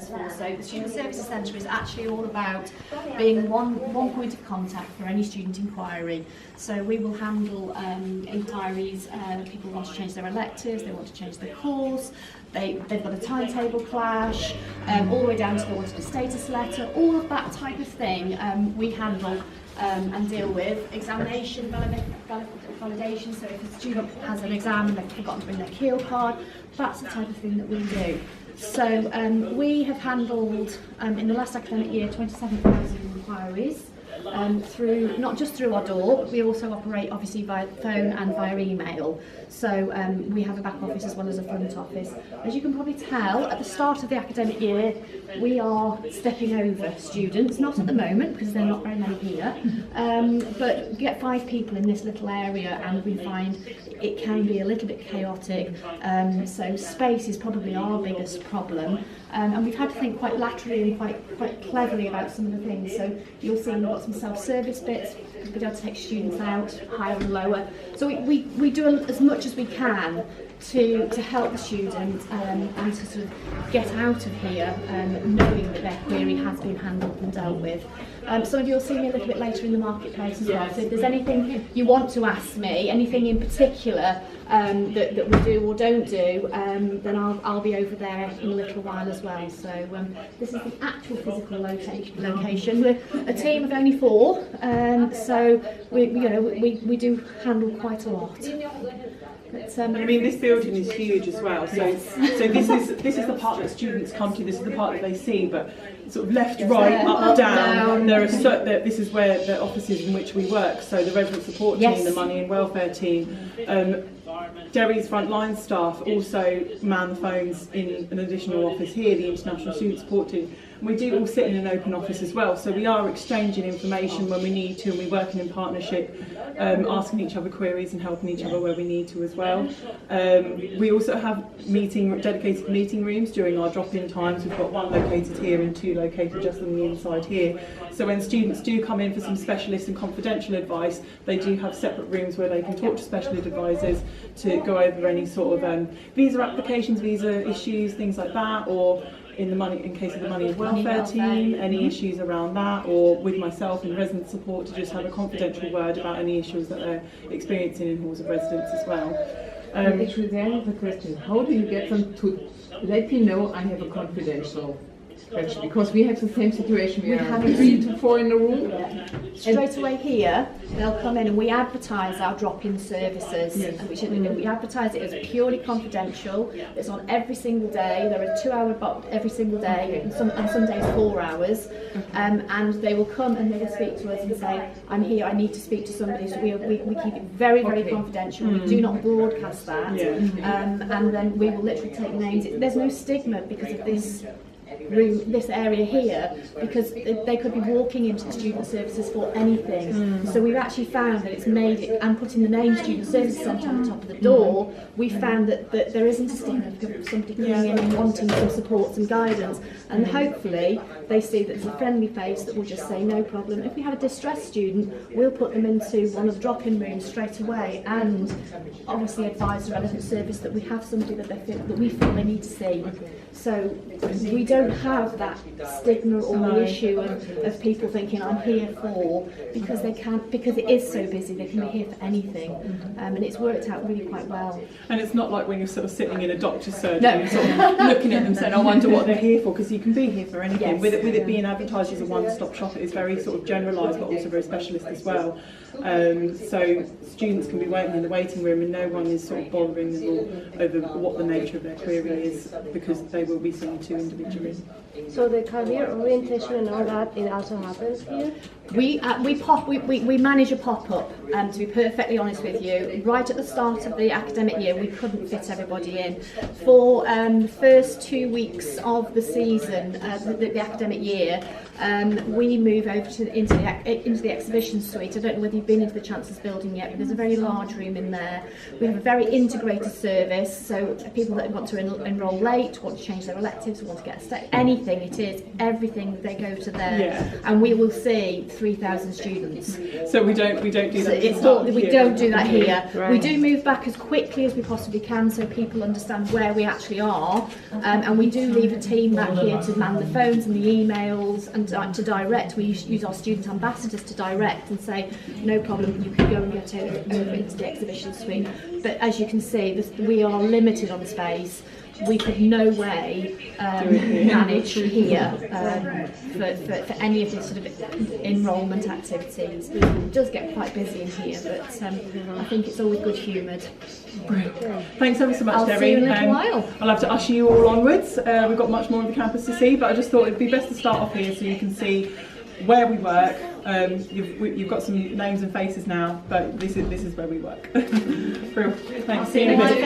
for. So the Student Services Centre is actually all about being one point of contact for any student inquiry. So we will handle inquiries, people want to change their electives, they want to change their course, they've got a timetable clash, all the way down to they wanted a status letter, all of that type of thing we handle and deal with. Examination validation, so if a student has an exam and they've forgotten to bring their Keele card, that's the type of thing that we do. So we have handled, in the last academic year, 27,000 inquiries through, not just through our door, we also operate obviously via phone and via email. So we have a back office as well as a front office. As you can probably tell, at the start of the academic year, we are stepping over students, not at the moment because there are not very many here, but get 5 people in this little area and we find it can be a little bit chaotic, so space is probably our biggest problem. And we've had to think quite laterally and quite cleverly about some of the things. So you'll see we've got some self-service bits, we'll be able to take students out, higher and lower. So we do as much as we can to help the student and to sort of get out of here knowing that their query has been handled and dealt with. Some of you will see me a little bit later in the marketplace as well, so if there's anything you want to ask me, anything in particular that we do or don't do, then I'll be over there in a little while as well. So this is the actual physical location. We're a team of only 4, so we do handle quite a lot. But, I mean, this building is huge as well. So, yes. so this is the part that students come to. This is the part that they see. But sort of left, right, up, down. There are this is where the offices in which we work. So the resident support team, yes. the money and welfare team. Derry's frontline staff also man the phones in an additional office here, the international student support team. And we do all sit in an open office as well, so we are exchanging information when we need to, and we're working in partnership, asking each other queries and helping each other where we need to as well. We also have dedicated meeting rooms during our drop-in times. We've got 1 located here and 2 located just on the inside here. So when students do come in for some specialist and confidential advice, they do have separate rooms where they can talk to specialist advisors to go over any sort of visa applications, visa issues, things like that, or in case of the money and welfare team, any issues around that, or with myself and resident support to just have a confidential word about any issues that they're experiencing in halls of residence as well. Actually, there I have a question. How do you get them to let you know I have a confidential question? Because we have the same situation. We have 3 to 4 in the room. Yeah. Straight away here, they'll come in and we advertise our drop-in services. Yes. Which we advertise it as purely confidential. It's on every single day. There are 2-hour blocks every single day, and some days 4 hours. And they will come and they will speak to us and say, "I'm here. I need to speak to somebody." So we keep it very confidential. We do not broadcast that. And then we will literally take names. There's no stigma because of this room, this area here, because they could be walking into the student services for anything. So we've actually found that it's made it, and putting the name Student Services Centre on the top of the door, we found that there isn't a stigma of somebody coming in and wanting some support, some guidance, and hopefully they see that there's a friendly face that will just say no problem. If we have a distressed student, we'll put them into one of the drop-in rooms straight away, and obviously advise the relevant service that we have somebody that we feel they need to see. So we don't have that stigma or the issue of people thinking I'm here for, because they can't, because it is so busy, they can be here for anything, and it's worked out really quite well. And it's not like when you're sort of sitting in a doctor's surgery and sort of looking at them saying, I wonder what they're here for, because you can be here for anything. Yes. With it being advertised as a one-stop shop, it is very sort of generalised but also very specialist as well. So students can be waiting in the waiting room and no one is sort of bothering them all over what the nature of their query is, because they will be seen to individually. So the career orientation and all that, it also happens here? We manage a pop-up, to be perfectly honest with you. Right at the start of the academic year, we couldn't fit everybody in. For the first 2 weeks of the season, the academic year, we move over into the exhibition suite. I don't know whether you've been into the Chancellor's building yet, but there's a very large room in there. We have a very integrated service, so people that want to enrol late, want to change their electives, want to get a anything it is, everything they go to there, Yeah. and we will see 3,000 students. So we don't do So that. it's not, we don't do that here. Right. We do move back as quickly as we possibly can so people understand where we actually are, and we do leave a team back here to man the phones and the emails and to direct. We use our student ambassadors to direct and say, no problem, you can go and get over into the exhibition suite. But as you can see, we are limited on space. We could no way manage here for any of the sort of enrolment activities. It does get quite busy in here, but I think it's always good humoured. Thanks ever so much, I'll Debbie. see you in a little while. I'll have to usher you all onwards. We've got much more of the campus to see, but I just thought it'd be best to start off here so you can see where we work. You've got some names and faces now, but this is where we work. Brilliant. Thanks. See you in a bit.